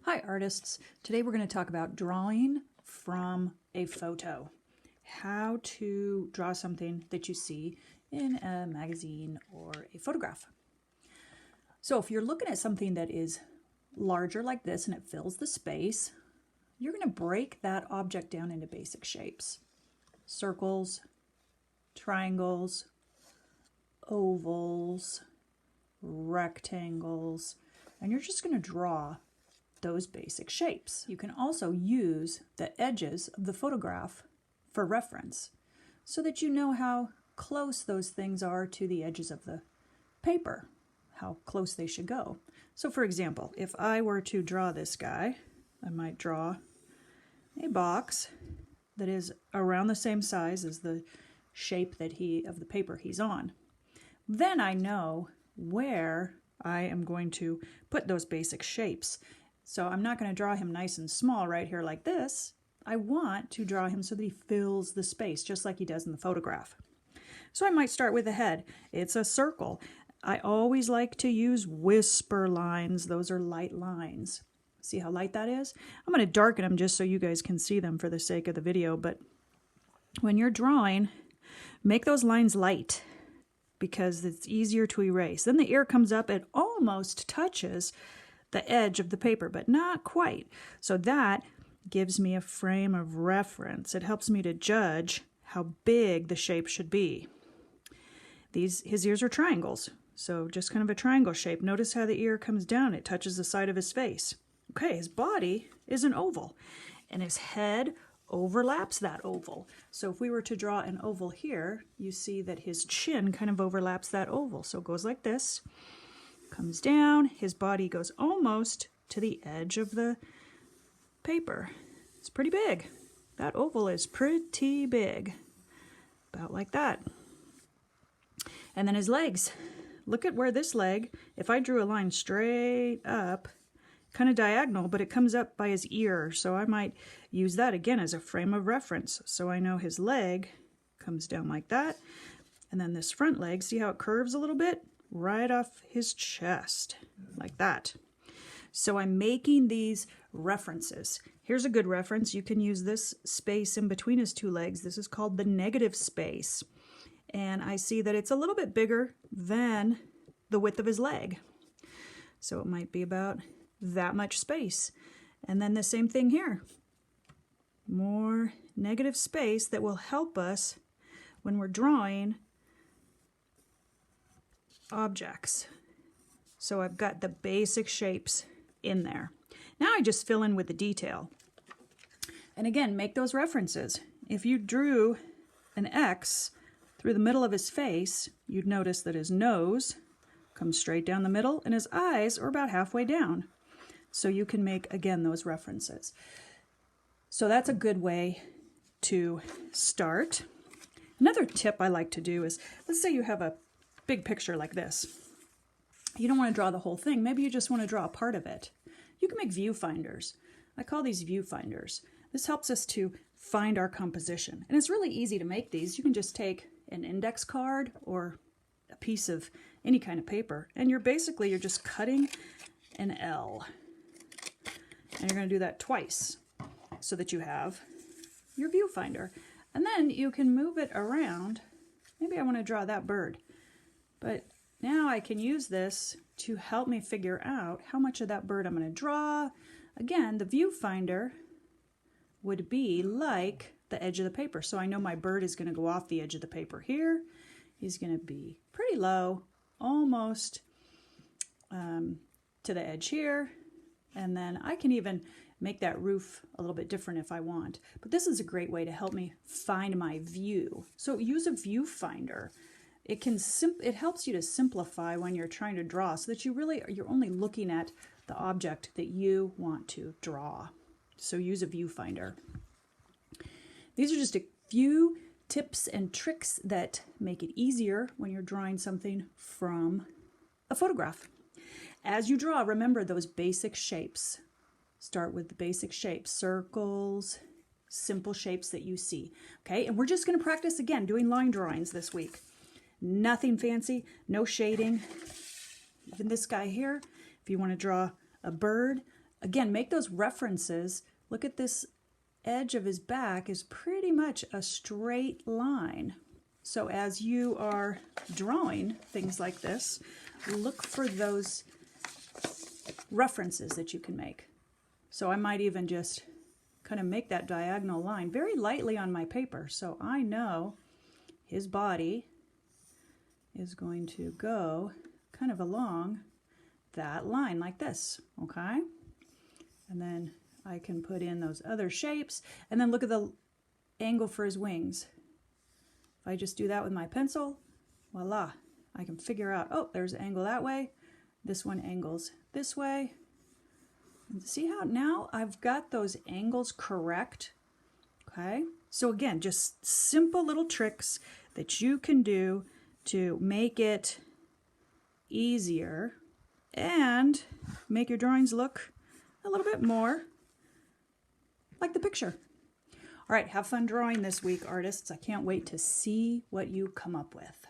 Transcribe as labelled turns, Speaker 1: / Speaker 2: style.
Speaker 1: Hi artists, today we're going to talk about drawing from a photo. How to draw something that you see in a magazine or a photograph. So if you're looking at something that is larger like this and it fills the space, you're going to break that object down into basic shapes. Circles, triangles, ovals, rectangles, and you're just going to draw those basic shapes. You can also use the edges of the photograph for reference so that you know how close those things are to the edges of the paper, how close they should go. So for example, if I were to draw this guy, I might draw a box that is around the same size as the shape of the paper he's on. Then I know where I am going to put those basic shapes. So I'm not going to draw him nice and small right here like this. I want to draw him so that he fills the space just like he does in the photograph. So I might start with the head. It's a circle. I always like to use whisper lines. Those are light lines. See how light that is? I'm going to darken them just so you guys can see them for the sake of the video. But when you're drawing, make those lines light because it's easier to erase. Then the ear comes up, it almost touches the edge of the paper, but not quite. So that gives me a frame of reference. It helps me to judge how big the shape should be. His ears are triangles, so just kind of a triangle shape. Notice how the ear comes down. It touches the side of his face. Okay, his body is an oval, and his head overlaps that oval. So if we were to draw an oval here, you see that his chin kind of overlaps that oval. So it goes like this. Comes down, his body goes almost to the edge of the paper. It's pretty big. That oval is pretty big. About like that. And then his legs. Look at where this leg, if I drew a line straight up, kind of diagonal, but it comes up by his ear. So I might use that again as a frame of reference. So I know his leg comes down like that. And then this front leg, see how it curves a little bit? Right off his chest, like that. So I'm making these references. Here's a good reference. You can use this space in between his two legs. This is called the negative space. And I see that it's a little bit bigger than the width of his leg. So it might be about that much space. And then the same thing here. More negative space that will help us when we're drawing objects. So I've got the basic shapes in there. Now I just fill in with the detail. And again, make those references. If you drew an X through the middle of his face, you'd notice that his nose comes straight down the middle and his eyes are about halfway down. So you can make, again, those references. So that's a good way to start. Another tip I like to do is, let's say you have a big picture like this. You don't want to draw the whole thing. Maybe you just want to draw a part of it. You can make viewfinders. I call these viewfinders. This helps us to find our composition. And it's really easy to make these. You can just take an index card or a piece of any kind of paper, and you're just cutting an L. And you're going to do that twice so that you have your viewfinder. And then you can move it around. Maybe I want to draw that bird. But now I can use this to help me figure out how much of that bird I'm going to draw. Again, the viewfinder would be like the edge of the paper. So I know my bird is going to go off the edge of the paper here. He's going to be pretty low, almost to the edge here. And then I can even make that roof a little bit different if I want. But this is a great way to help me find my view. So use a viewfinder. It helps you to simplify when you're trying to draw so that you're only looking at the object that you want to draw. So use a viewfinder. These are just a few tips and tricks that make it easier when you're drawing something from a photograph. As you draw, remember those basic shapes. Start with the basic shapes, circles, simple shapes that you see. Okay, and we're just going to practice again doing line drawings this week. Nothing fancy, no shading. Even this guy here, if you want to draw a bird, again, make those references. Look at this edge of his back is pretty much a straight line. So as you are drawing things like this, look for those references that you can make. So I might even just kind of make that diagonal line very lightly on my paper, so I know his body is going to go kind of along that line like this, okay? And then I can put in those other shapes, and then look at the angle for his wings. If I just do that with my pencil, voila, I can figure out, oh, there's an angle that way, this one angles this way. And see how now I've got those angles correct, okay? So again, just simple little tricks that you can do to make it easier and make your drawings look a little bit more like the picture. All right, have fun drawing this week, artists. I can't wait to see what you come up with.